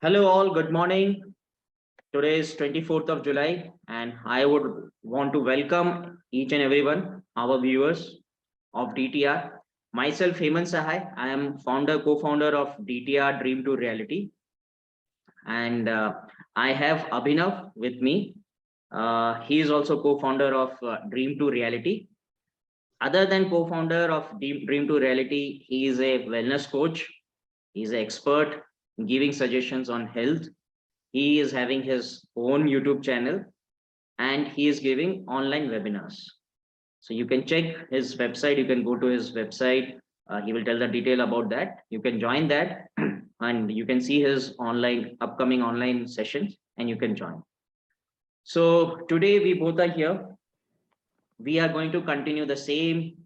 Hello all, good morning. Today is 24th of July and I would want to welcome each and everyone, our viewers of DTR. Myself, Hemant Sahai, I am co-founder of DTR Dream to Reality, and I have Abhinav with me. He is also co-founder of Dream to Reality. Other than co-founder of Dream to Reality, he is a wellness coach. He's an expert giving suggestions on health. He is having his own YouTube channel and he is giving online webinars. So you can check his website. You can go to his website. He will tell the detail about that. You can join that and you can see his upcoming online sessions and you can join. So today we both are here. We are going to continue the same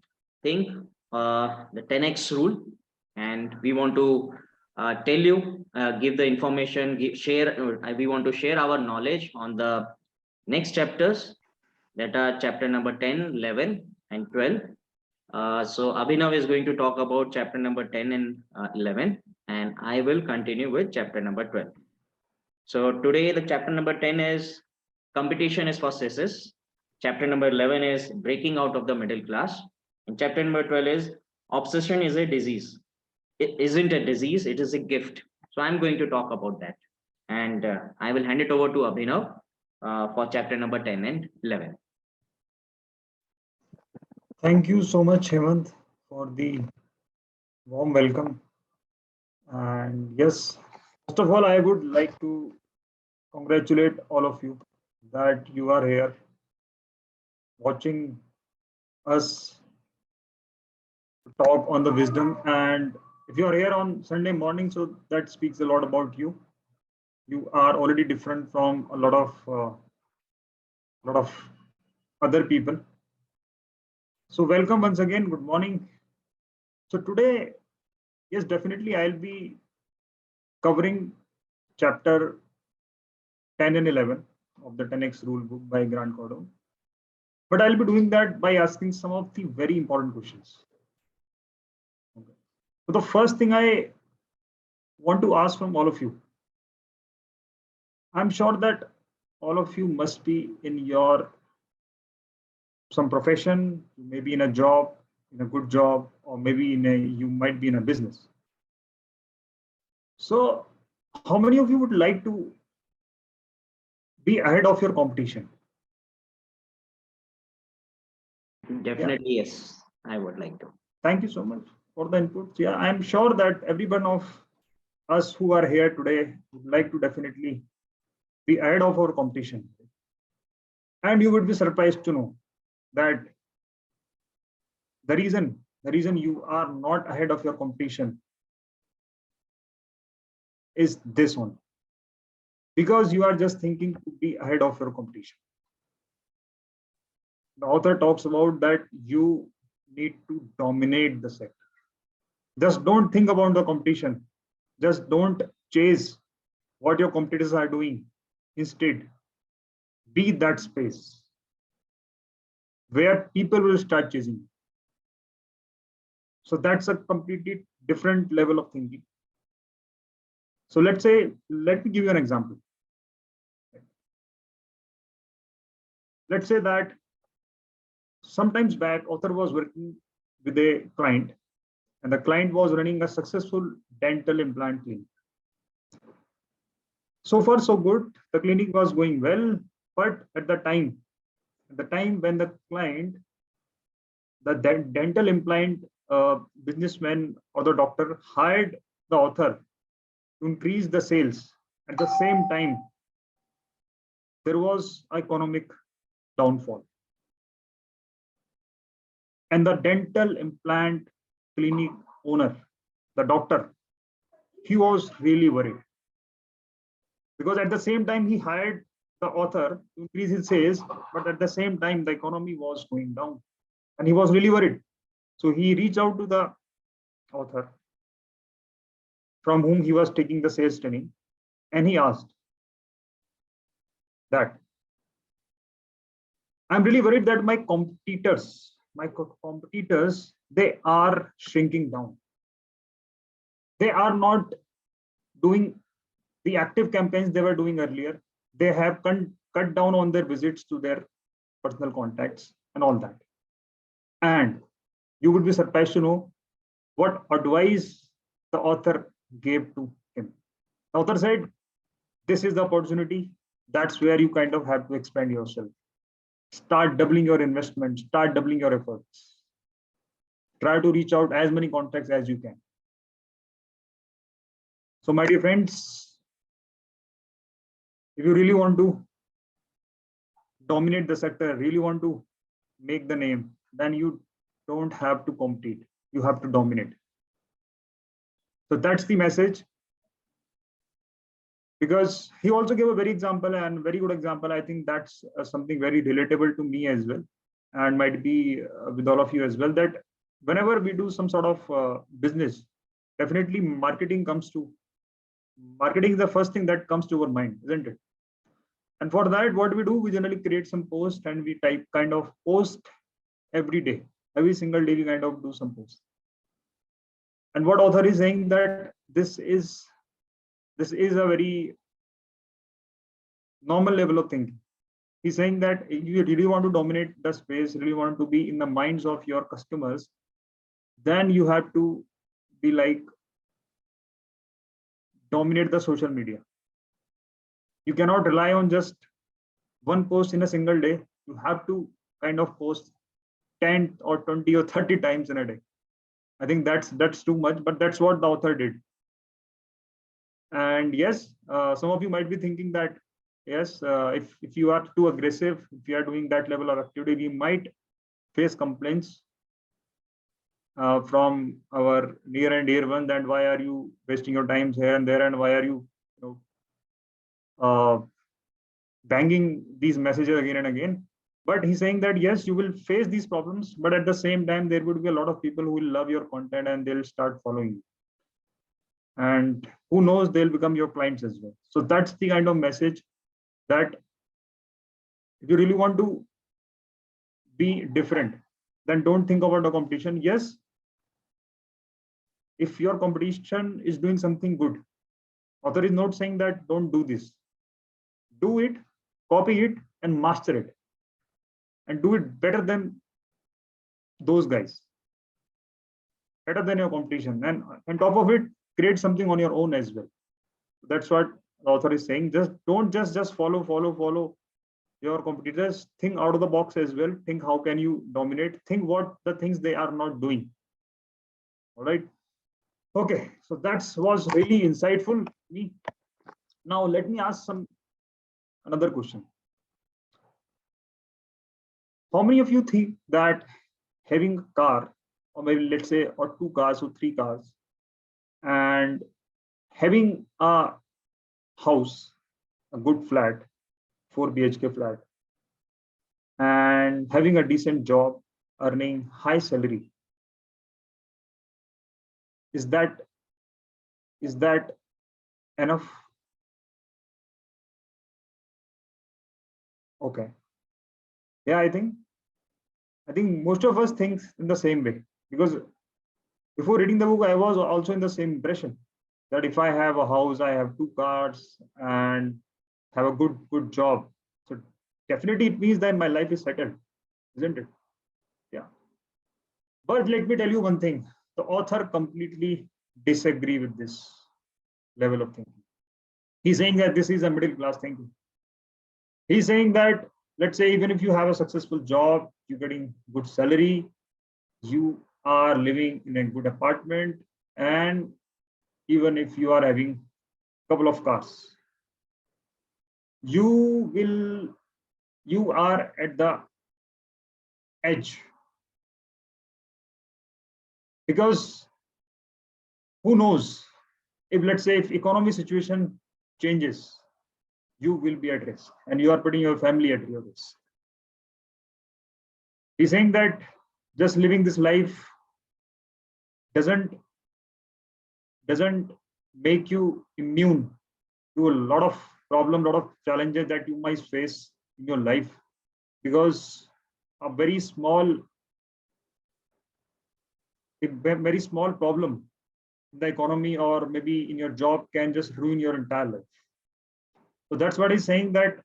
thing, the 10x rule, and we want to tell you, give the information, we want to share our knowledge on the next chapters that are chapter number 10, 11, and 12. So Abhinav is going to talk about chapter number 10 and 11, and I will continue with chapter number 12. So today the chapter number 10 is competition is for success. Chapter number 11 is breaking out of the middle class. And chapter number 12 is obsession is a disease. It isn't a disease, it is a gift. So I'm going to talk about that. And I will hand it over to Abhinav for chapter number 10 and 11. Thank you so much, Hemant, for the warm welcome. And yes, first of all, I would like to congratulate all of you that you are here watching us talk on the wisdom. And if you are here on Sunday morning, so that speaks a lot about you. You are already different from a lot of other people. So welcome once again. Good morning. So today, yes, definitely I'll be covering chapter 10 and 11 of the 10x rule book by Grant Cardone. But I'll be doing that by asking some of the very important questions. Okay. So the first thing I want to ask from all of you, I'm sure that all of you must be in some profession, maybe in a job, in a good job, or maybe you might be in a business. So how many of you would like to be ahead of your competition? Definitely, yeah. Yes, I would like to. Thank you so much for the input. Yeah, I'm sure that every one of us who are here today would like to definitely be ahead of our competition. And you would be surprised to know that the reason you are not ahead of your competition is this one, because you are just thinking to be ahead of your competition. The author talks about that you need to dominate the sector. Just don't think about the competition. Just don't chase what your competitors are doing. Instead, be that space where people will start chasing you. So that's a completely different level of thinking. So let me give you an example. Let's say that sometimes back, author was working with a client, and the client was running a successful dental implant clinic. So far, so good. The clinic was going well, but at the time when the client, the dental implant businessman or the doctor hired the author to increase the sales, at the same time, there was economic downfall. And the dental implant clinic owner, the doctor, he was really worried. Because at the same time, he hired the author to increase his sales, but at the same time, the economy was going down. And he was really worried. So he reached out to the author from whom he was taking the sales training, and he asked that, I'm really worried that my competitors, they are shrinking down. They are not doing the active campaigns they were doing earlier, they have cut down on their visits to their personal contacts and all that. And you would be surprised to know what advice the author gave to him. The author said, this is the opportunity. That's where you kind of have to expand yourself. Start doubling your investment, start doubling your efforts. Try to reach out as many contacts as you can. So, my dear friends, if you really want to dominate the sector, really want to make the name, then you don't have to compete. You have to dominate. So that's the message. Because he also gave a very example and very good example. I think that's something very relatable to me as well, and might be with all of you as well. That whenever we do some sort of business, definitely marketing is the first thing that comes to our mind, isn't it? And for that, what we do, we generally create some post and we type kind of post every day. Every single day, we kind of do some post. And what author is saying that this is a very normal level of thinking. He's saying that if you really want to dominate the space, really want to be in the minds of your customers, then you have to be like dominate the social media. You cannot rely on just one post in a single day. You have to kind of post 10 or 20 or 30 times in a day. I think that's too much, but that's what the author did. And yes, some of you might be thinking that yes, if you are too aggressive, if you are doing that level of activity, we might face complaints from our near and dear one, that why are you wasting your times here and there, and why are you, banging these messages again and again. But he's saying that yes, you will face these problems, but at the same time, there would be a lot of people who will love your content and they'll start following you. And who knows, they'll become your clients as well. So that's the kind of message that if you really want to be different, then don't think about the competition. Yes, if your competition is doing something good, author is not saying that don't do this. Do it, copy it, and master it. And do it better than those guys, better than your competition. And on top of it, create something on your own as well. That's what the author is saying. Just don't just follow your competitors. Think out of the box as well. Think how can you dominate. Think what the things they are not doing. All right. Okay. So that was really insightful. Now let me ask another question. How many of you think that having a car, or maybe let's say, or 2 cars or 3 cars, and having a house, a good flat, 4 BHK flat, and having a decent job, earning high salary, is that enough? Okay. Yeah, I think most of us think in the same way, because before reading the book, I was also in the same impression that if I have a house, I have 2 cars, and have a good job, so definitely it means that my life is settled, isn't it? Yeah. But let me tell you one thing: the author completely disagree with this level of thinking. He's saying that this is a middle class thinking. He's saying that, let's say, even if you have a successful job, you're getting good salary, you are living in a good apartment, and even if you are having a couple of cars, you are at the edge, because who knows, if let's say if economy situation changes, you will be at risk and you are putting your family at risk. He's saying that just living this life doesn't make you immune to a lot of problems, lot of challenges that you might face in your life, because a very small problem in the economy or maybe in your job can just ruin your entire life. So that's what he's saying, that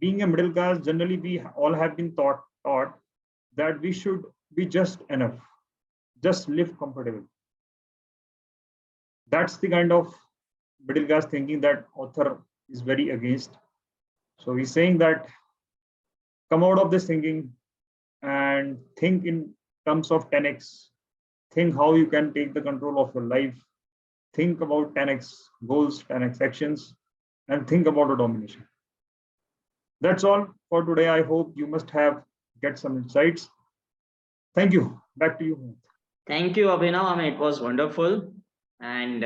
being a middle class, generally we all have been taught that we should be just enough, just live comfortable. That's the kind of middle class thinking that author is very against. So he's saying that come out of this thinking and think in terms of 10x. Think how you can take the control of your life. Think about 10x goals, 10x actions, and think about a domination. That's all for today. I hope you must have get some insights. Thank you. Back to you. Thank you, Abhinav. I mean, it was wonderful and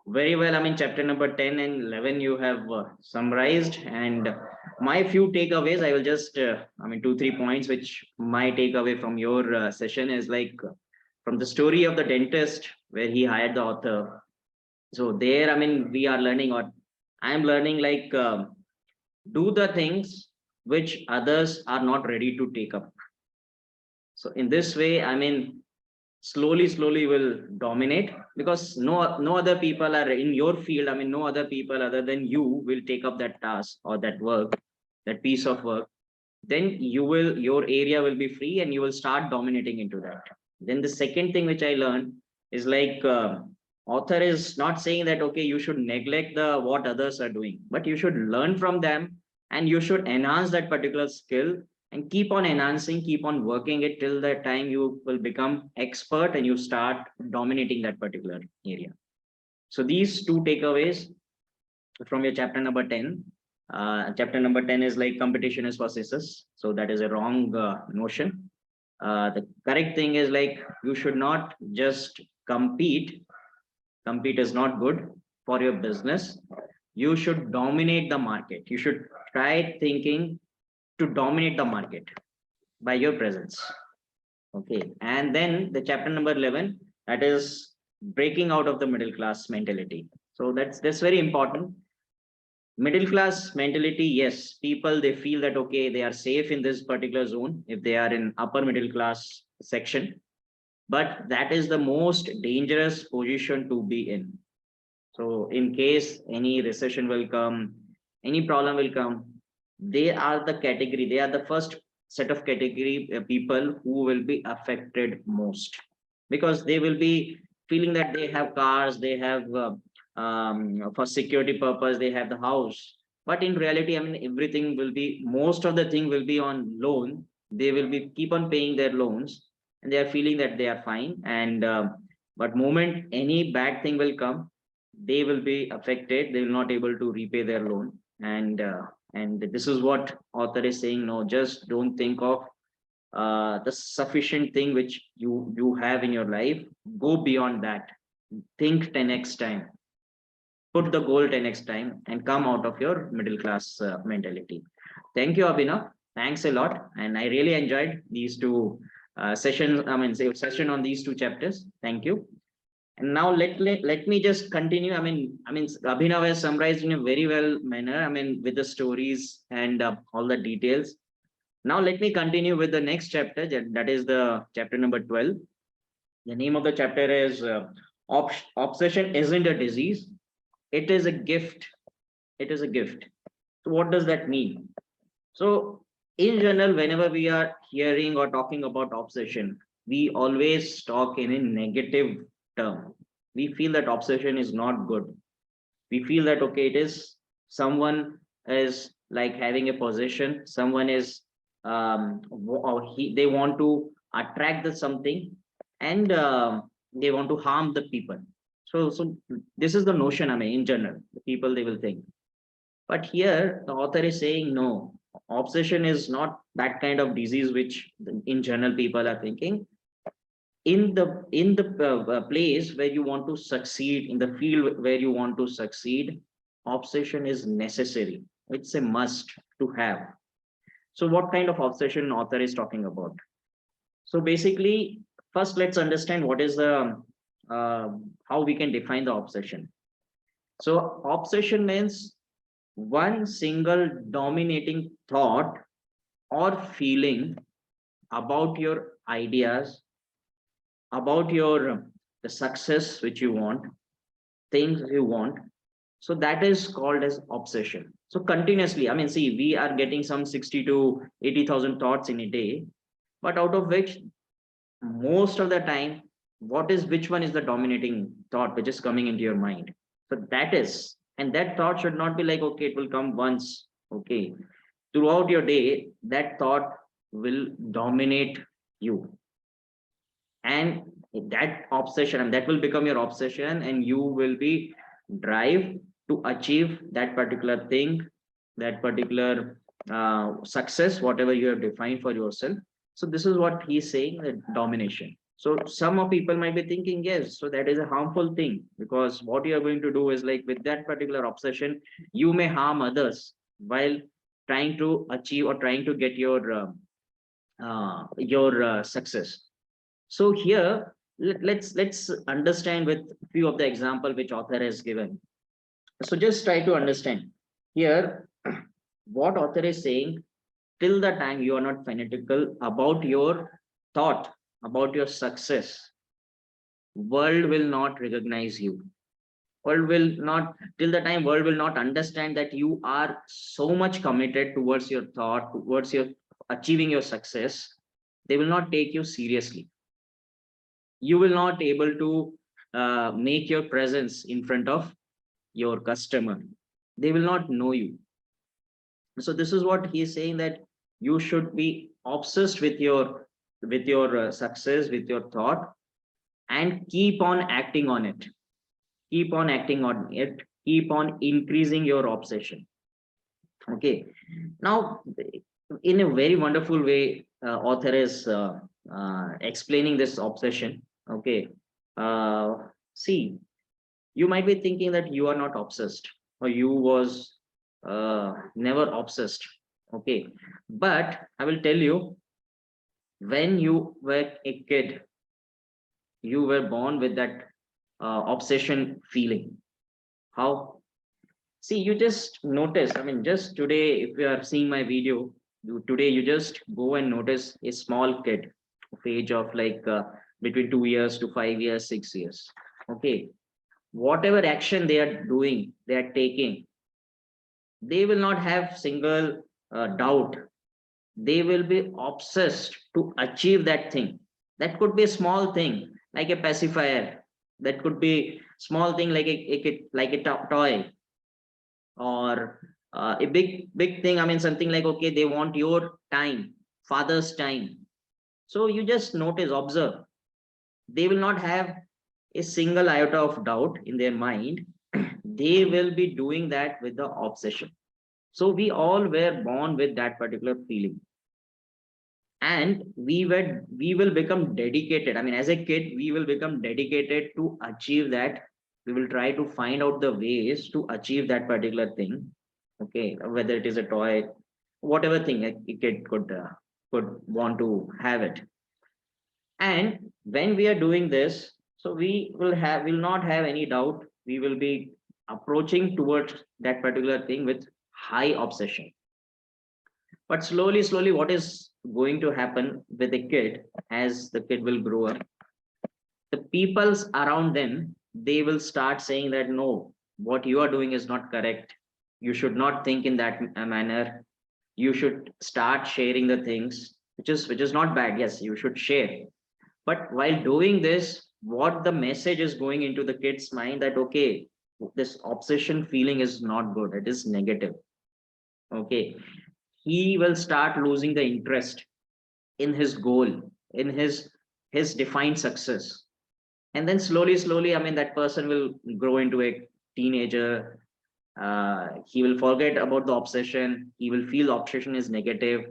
very well. I mean, chapter number 10 and 11 you have summarized, and my few takeaways. I will just, I mean, 2-3 points which my takeaway from your session is like from the story of the dentist where he hired the author. So there, I mean, we are learning, or I'm learning like do the things which others are not ready to take up. So in this way, I mean, slowly will dominate, because no other people are in your field. I mean, no other people other than you will take up that task or that work, that piece of work. Then your area will be free and you will start dominating into that. Then the second thing which I learned is like author is not saying that okay, you should neglect the what others are doing, but you should learn from them and you should enhance that particular skill and keep on enhancing, keep on working it till the time you will become expert and you start dominating that particular area. So these two takeaways from your chapter number 10. Chapter number 10 is like competition is for success. So that is a wrong notion. The correct thing is like you should not just compete. Compete is not good for your business. You should dominate the market. You should try thinking to dominate the market by your presence. Okay. And then the chapter number 11, that is breaking out of the middle class mentality. So that's very important. Middle class mentality, yes, people they feel that okay, they are safe in this particular zone if they are in upper middle class section, but that is the most dangerous position to be in. So in case any recession will come, any problem will come, they are the category, they are the first set of category people who will be affected most, because they will be feeling that they have cars, they have for security purpose, they have the house. But in reality, I mean, everything will be, most of the thing will be on loan. They will be keep on paying their loans and they are feeling that they are fine. And but moment any bad thing will come, they will be affected, they will not able to repay their loan. And this is what author is saying, no, just don't think of the sufficient thing which you have in your life. Go beyond that, think 10x time, put the goal 10x time and come out of your middle class mentality. Thank you, Abhinav. Thanks a lot, and I really enjoyed these two sessions, I mean session on these two chapters. Thank you. And now let me just continue. I mean, Abhinav has summarized in a very well manner. I mean, with the stories and all the details. Now let me continue with the next chapter. That is the chapter number 12. The name of the chapter is Obsession Isn't a Disease. It is a gift. It is a gift. So what does that mean? So in general, whenever we are hearing or talking about obsession, we always talk in a negative term. We feel that obsession is not good. We feel that okay, it is someone is like having a possession, someone is or they want to attract the something, and they want to harm the people. So this is the notion, I mean, in general, the people they will think. But here the author is saying no, obsession is not that kind of disease which in general people are thinking. In the place where you want to succeed, in the field where you want to succeed, obsession is necessary. It's a must to have. So what kind of obsession author is talking about? So basically, first let's understand what is the how we can define the obsession. So obsession means one single dominating thought or feeling about your ideas, about your the success which you want, things you want. So that is called as obsession. So continuously, I mean, see, we are getting some 60 to 80,000 thoughts in a day, but out of which most of the time, which one is the dominating thought which is coming into your mind? So that is, and that thought should not be like, okay, it will come once. Okay. Throughout your day, that thought will dominate you. And that obsession, and that will become your obsession, and you will be drive to achieve that particular thing, that particular success, whatever you have defined for yourself. So this is what he's saying, that domination. So some of people might be thinking, yes, so that is a harmful thing, because what you are going to do is like with that particular obsession, you may harm others while trying to achieve or trying to get your success. So here, let's understand with few of the example which author has given. So just try to understand here what author is saying. Till the time you are not fanatical about your thought, about your success, world will not recognize you. World will not, till the time world will not understand that you are so much committed towards your thought, towards your achieving your success, they will not take you seriously. You will not able to make your presence in front of your customer. They will not know you. So this is what he is saying, that you should be obsessed with your success, with your thought, and keep on acting on it. Keep on acting on it. Keep on increasing your obsession. Okay. Now, in a very wonderful way, author is explaining this obsession. Okay. See, you might be thinking that you are not obsessed, or you was never obsessed. Okay. But I will tell you, when you were a kid, you were born with that obsession feeling. How? See, you just notice, I mean, just today, if you are seeing my video, today you just go and notice a small kid of age of like between 2 years to 5 years, 6 years. Okay. Whatever action they are doing, they are taking, they will not have single doubt. They will be obsessed to achieve that thing. That could be a small thing like a pacifier. That could be small thing like a toy, or a big thing. I mean, something like, okay, they want your time, father's time. So you just notice, observe. They will not have a single iota of doubt in their mind. They will be doing that with the obsession. So we all were born with that particular feeling, and we will become dedicated. I mean, as a kid, we will become dedicated to achieve that. We will try to find out the ways to achieve that particular thing. Okay, whether it is a toy, whatever thing a kid could want to have it. And when we are doing this, so we will not have any doubt. We will be approaching towards that particular thing with high obsession. But slowly, what is going to happen with a kid, as the kid will grow up, the peoples around them, they will start saying that no, what you are doing is not correct. You should not think in that manner. You should start sharing the things, which is not bad. Yes, you should share. But while doing this, what the message is going into the kid's mind, that okay, this obsession feeling is not good. It is negative. Okay, he will start losing the interest in his goal, in his defined success. And then slowly, I mean, that person will grow into a teenager. He will forget about the obsession. He will feel obsession is negative.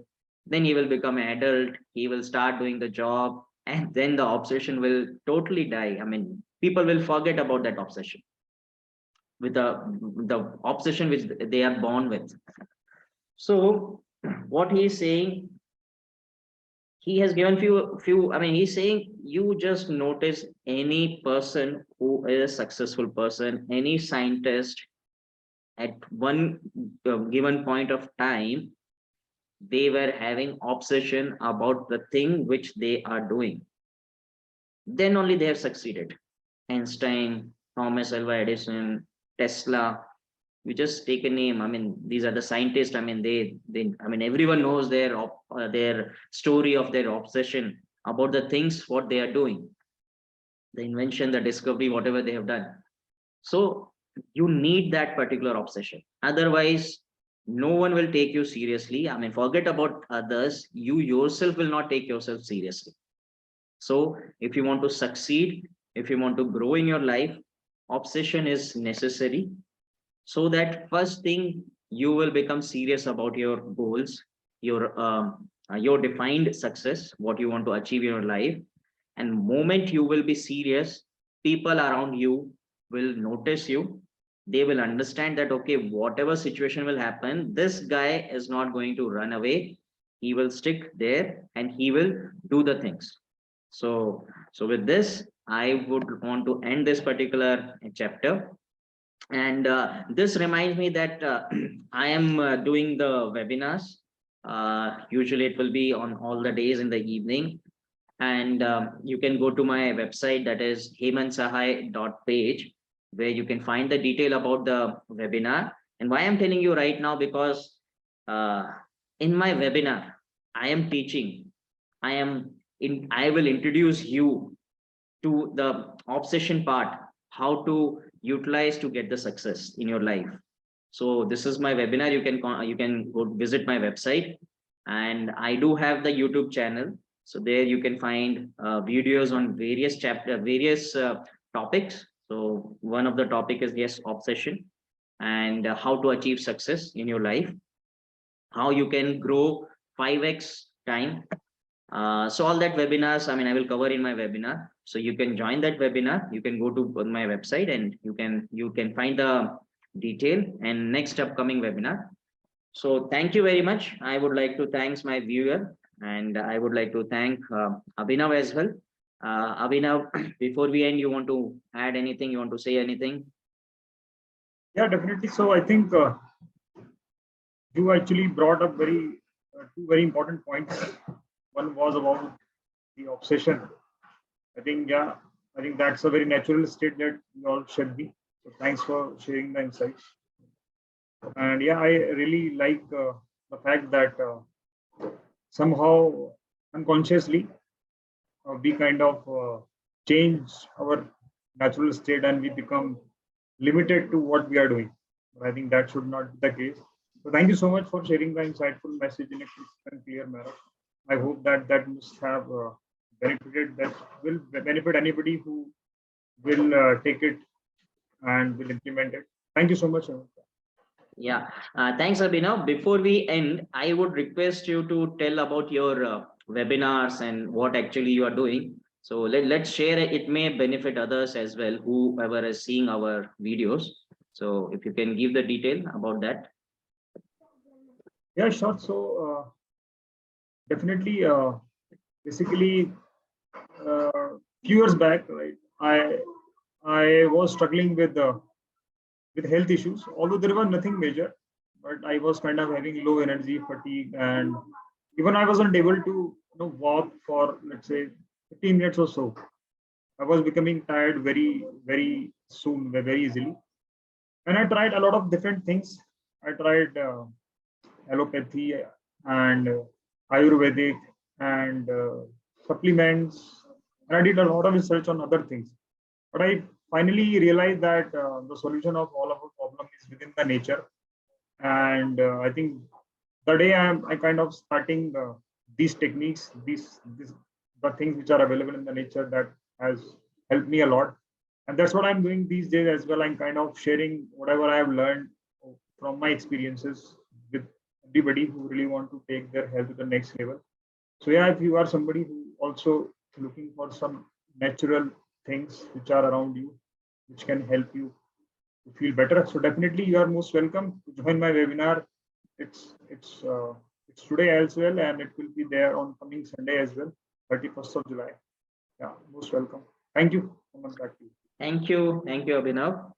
Then he will become an adult. He will start doing the job, and then the obsession will totally die. I mean, people will forget about that obsession, with the obsession which they are born with. So what he is saying, he has given few. I mean, he's saying, you just notice any person who is a successful person, any scientist, at one given point of time, they were having obsession about the thing which they are doing. Then only they have succeeded. Einstein, Thomas Alva Edison, Tesla. We just take a name. I mean, these are the scientists. I mean, I mean, everyone knows their story of their obsession about the things what they are doing, the invention, the discovery, whatever they have done. So you need that particular obsession. Otherwise, no one will take you seriously. I mean, forget about others. You yourself will not take yourself seriously. So if you want to succeed, if you want to grow in your life, obsession is necessary, so that first thing you will become serious about your goals, your defined success, what you want to achieve in your life. And moment you will be serious, people around you will notice you. They will understand that, okay, whatever situation will happen, this guy is not going to run away. He will stick there and he will do the things. So with this, I would want to end this particular chapter. And this reminds me that I am doing the webinars. Usually it will be on all the days in the evening. And you can go to my website, that is hemansahai.page, where you can find the detail about the webinar. And why I'm telling you right now, because uh, in my webinar, I am teaching, I will introduce you to the obsession part, how to utilize to get the success in your life. So this is my webinar. You can go visit my website, and I do have the YouTube channel. So there you can find videos on various topics. So one of the topic is, yes, obsession, and how to achieve success in your life, how you can grow 5x time. So all that webinars, I mean, I will cover in my webinar. So you can join that webinar. You can go to my website and you can find the detail and next upcoming webinar. So thank you very much. I would like to thank my viewer, and I would like to thank Abhinav as well. Abhinav, before we end, you want to add anything? You want to say anything? Yeah, definitely. So I think you actually brought up two very important points. One was about the obsession. I think, yeah, I think that's a very natural state that we all should be. So thanks for sharing the insights. And yeah, I really like the fact that somehow unconsciously we kind of change our natural state and we become limited to what we are doing. But I think that should not be the case. So thank you so much for sharing the insightful message in a crisp and clear manner. I hope that that must have that will benefit anybody who will take it and will implement it. Thank you so much. Yeah, thanks, Abhinav. Before we end, I would request you to tell about your webinars and what actually you are doing. So let's share it. It may benefit others as well, whoever is seeing our videos. So if you can give the detail about that. Yeah, sure. So definitely, basically, few years back, right, I was struggling with health issues, although there was nothing major, but I was kind of having low energy, fatigue, and even I wasn't able to walk for, let's say, 15 minutes or so. I was becoming tired very soon, very easily. And I tried a lot of different things. I tried allopathy and Ayurvedic and supplements. And I did a lot of research on other things. But I finally realized that the solution of all of our problem is within the nature. And I think the day I kind of starting these techniques, the things which are available in the nature, that has helped me a lot. And that's what I'm doing these days as well. I'm kind of sharing whatever I have learned from my experiences with everybody who really want to take their health to the next level. So yeah, if you are somebody who also looking for some natural things which are around you, which can help you to feel better, so definitely you are most welcome to join my webinar. It's today as well, and it will be there on coming Sunday as well, 31st of July. Yeah, most welcome. Thank you. Back to you. Thank you, Abhinav.